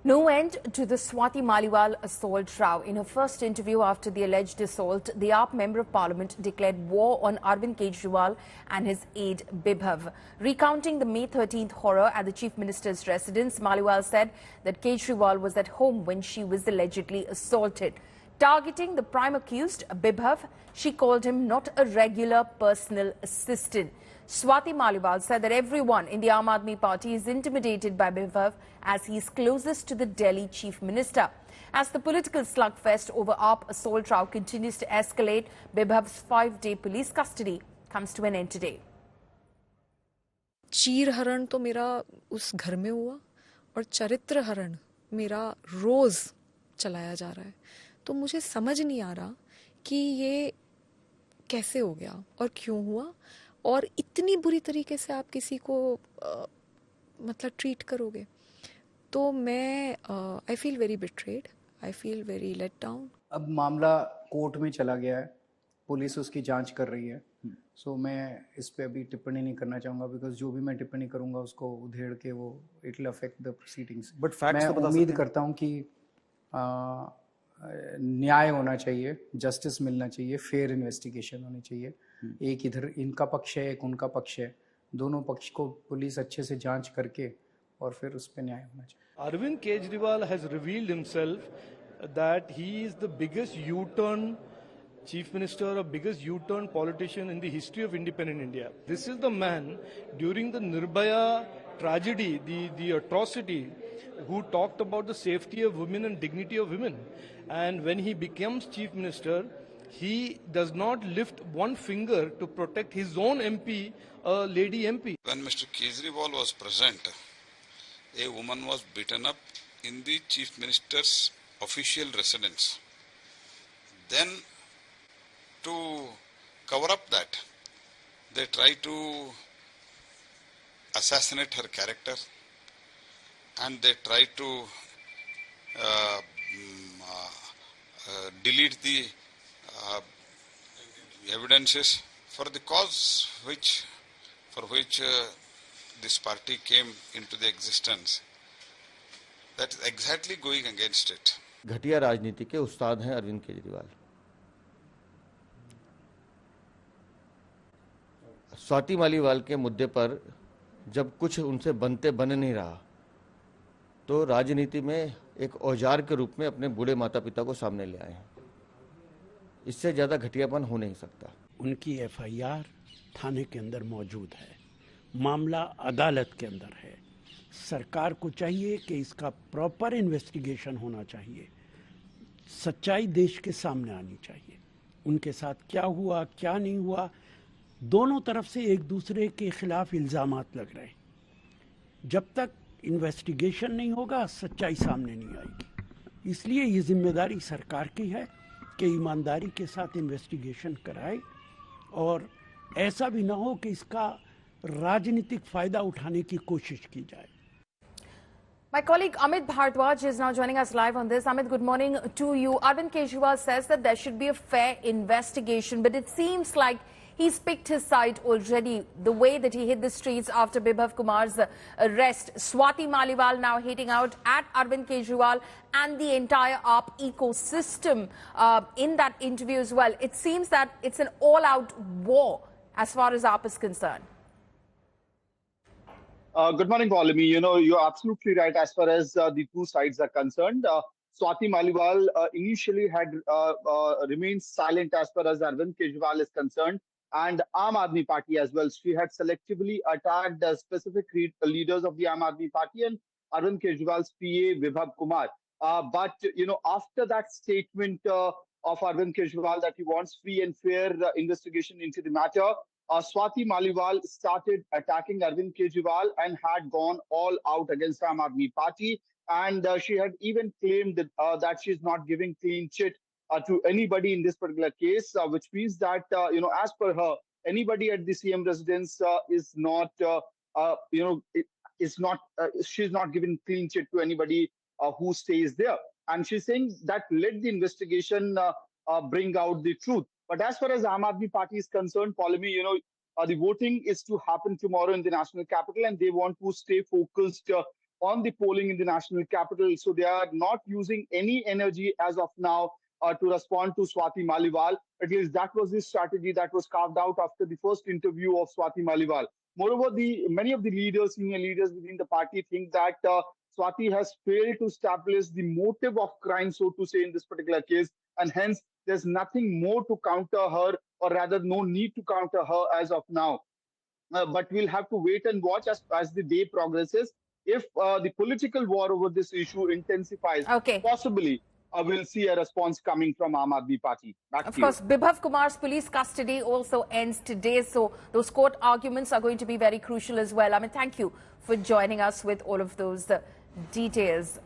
No end to the Swati Maliwal assault row. In her first interview after the alleged assault, the AAP Member of Parliament declared war on Arvind Kejriwal and his aide Bibhav. Recounting the May 13th horror at the Chief Minister's residence, Maliwal said that Kejriwal was at home when she was allegedly assaulted. Targeting the prime accused, Bibhav, she called him not a regular personal assistant. Swati Maliwal said that everyone in the Aam Aadmi Party is intimidated by Bibhav as he is closest to the Delhi Chief Minister. As the political slugfest over AAP assault row continues to escalate, Bibhav's 5-day police custody comes to an end today. चीर हरण तो मेरा उस घर में हुआ और चरित्र हरण मेरा रोज चलाया जा रहा है, तो मुझे समझ नहीं आ रहा कि ये कैसे हो गया और क्यों हुआ और इतनी बुरी तरीके से आप किसी को मतलब ट्रीट करोगे. तो मैं I feel very betrayed, I feel very let down. अब मामला कोर्ट में चला गया है, पुलिस उसकी जांच कर रही है. सो मैं इस पे अभी टिप्पणी नहीं करना चाहूँगा बिकॉज जो भी मैं टिप्पणी करूँगा उसको उधेड़ के वो it will affect the proceedings. But facts मैं तो बता उम्मीद करता हूँ कि न्याय होना चाहिए, जस्टिस मिलना चाहिए, फेयर इन्वेस्टिगेशन होनी चाहिए. एक इधर इनका पक्ष है, एक उनका पक्ष है, दोनों पक्ष को पुलिस अच्छे से जांच करके और फिर उस पर न्याय होना चाहिए. Arvind Kejriwal has revealed himself that he is the biggest U-turn chief minister or biggest U-turn politician in the history of independent India. This is the man during the Nirbhaya tragedy, the atrocity, who talked about the safety of women and dignity of women. And when he becomes chief minister, he does not lift one finger to protect his own MP, a lady MP. When Mr. Kejriwal was present, a woman was beaten up in the chief minister's official residence. Then, to cover up that, they try to assassinate her character and they try to delete the evidences for the cause for which this party came into the existence. That is exactly going against it. घटिया राजनीति के उस्ताद हैं अरविंद केजरीवाल. स्वाति मालीवाल के मुद्दे पर जब कुछ उनसे बनते बन नहीं रहा तो राजनीति में एक औजार के रूप में अपने बूढ़े माता पिता को सामने ले आए हैं. इससे ज्यादा घटियापन हो नहीं सकता. उनकी एफआईआर थाने के अंदर मौजूद है, मामला अदालत के अंदर है. सरकार को चाहिए कि इसका प्रॉपर इन्वेस्टिगेशन होना चाहिए, सच्चाई देश के सामने आनी चाहिए. उनके साथ क्या हुआ क्या नहीं हुआ, दोनों तरफ से एक दूसरे के खिलाफ इल्जामात लग रहे हैं. जब तक इन्वेस्टिगेशन नहीं होगा सच्चाई सामने नहीं आएगी. इसलिए ये जिम्मेदारी सरकार की है कि ईमानदारी के साथ इन्वेस्टिगेशन कराए और ऐसा भी ना हो कि इसका राजनीतिक फायदा उठाने की कोशिश की जाए. My colleague Amit Bhardwaj is now joining us live on this. Amit, good morning to you. Arvind Kejriwal says that there should be a fair investigation, but it seems like he's picked his side already. The way that he hit the streets after Bibhav Kumar's arrest. Swati Maliwal now hitting out at Arvind Kejriwal and the entire AAP ecosystem in that interview as well. It seems that it's an all-out war as far as AAP is concerned. Good morning, Paulami. You know, you're absolutely right as far as the two sides are concerned. Swati Maliwal initially had remained silent as far as Arvind Kejriwal is concerned, and Aam Aadmi Party as well. She had selectively attacked specific leaders of the Aam Aadmi Party and Arvind Kejriwal's PA, Bibhav Kumar. But, you know, after that statement of Arvind Kejriwal that he wants free and fair investigation into the matter, Swati Maliwal started attacking Arvind Kejriwal and had gone all out against Aam Aadmi Party. And she had even claimed that she's not giving clean chit to anybody in this particular case, which means that, you know, as per her, anybody at the CM residence is not, you know, she's not giving clean chit to anybody who stays there. And she's saying that let the investigation bring out the truth. But as far as Aam Aadmi Party is concerned, Paulami, you know, the voting is to happen tomorrow in the national capital, and they want to stay focused on the polling in the national capital. So they are not using any energy as of now to respond to Swati Maliwal. At least that was the strategy that was carved out after the first interview of Swati Maliwal. Moreover, many of the leaders, senior leaders within the party, think that Swati has failed to establish the motive of crime, so to say, in this particular case, and hence there's nothing more to counter her, or rather no need to counter her as of now. But we'll have to wait and watch as the day progresses. If the political war over this issue intensifies, possibly we'll see a response coming from Aam Aadmi Party. Of course, Bibhav Kumar's police custody also ends today, so those court arguments are going to be very crucial as well. I mean, thank you for joining us with all of those details.